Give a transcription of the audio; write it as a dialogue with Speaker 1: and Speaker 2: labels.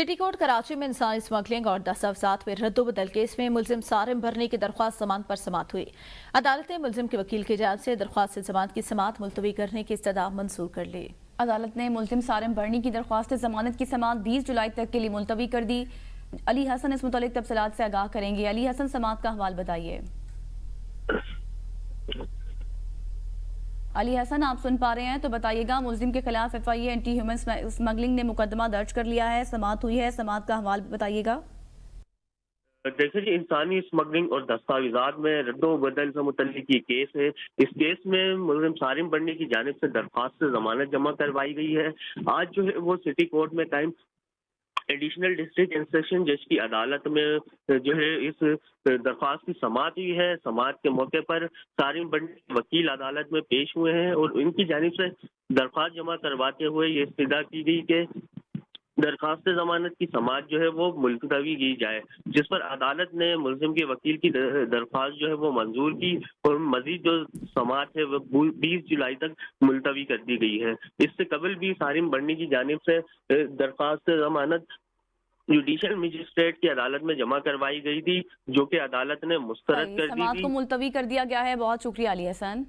Speaker 1: City court Karachi में इंसानी smuggling और दस्तावेजात में रद्दोबदल केस में मुलजिम सारिम भरनी की दरख्वास्त जमानत पर समाअत हुई। अदालत ने मुलजिम के वकील की जानिब से दरख्वास्त जमानत की समाअत मुलतवी करने की इस्तदा मंजूर कर ली।
Speaker 2: अदालत ने मुलजिम सारिम भरनी की दरख्वास्त जमानत की समाअत 20 जुलाई तक के लिए मुलतवी कर दी। अली हसन इस मुतालिक तफसीलात से आगाह करेंगे। अली हसन, समाअत का हवाल बताइए। अली हसन, आप सुन पा रहे हैं तो बताइएगा। मुलजिम के खिलाफ FIA एंटी ह्यूमन स्मगलिंग ने मुकदमा दर्ज कर लिया है, समाअत हुई है, समाअत का हवाल बताइएगा।
Speaker 3: जैसे कि इंसानी स्मगलिंग और दस्तावेजात में रद्दो बदल से मुतल्लिक ये केस है। इस केस में मुलजिम सारिम बनने की जानिब से दरख्वास्त से जमानत जमा करवाई गई है। आज जो है वो सिटी कोर्ट में कायम एडिशनल डिस्ट्रिक्ट इंस्पेक्शन जज की अदालत में जो है इस दरख्वास्त की समाअत हुई है। समाअत के मौके पर सारिम बनने के वकील अदालत में पेश हुए हैं और इनकी जानिब से दरख्वास्त जमा करवाते हुए ये इस्तदा की गई कि दरखास्त जमानत की समाअत जो है वो मुलतवी की जाए, जिस पर अदालत ने मुलजिम के वकील की दरख्वास्त जो है वो मंजूर की और मजीद जो समाअत है वो 20 जुलाई तक मुलतवी कर दी गई है। इससे कबल भी सारिम बढ़नी की जानिब से दरखास्त जमानत जुडिशल मजिस्ट्रेट की अदालत में जमा करवाई गई थी, जो कि अदालत ने मुस्तरद कर दी
Speaker 2: समाअत
Speaker 3: थी।
Speaker 2: को मुलतवी कर दिया गया है। बहुत शुक्रिया अली हसन।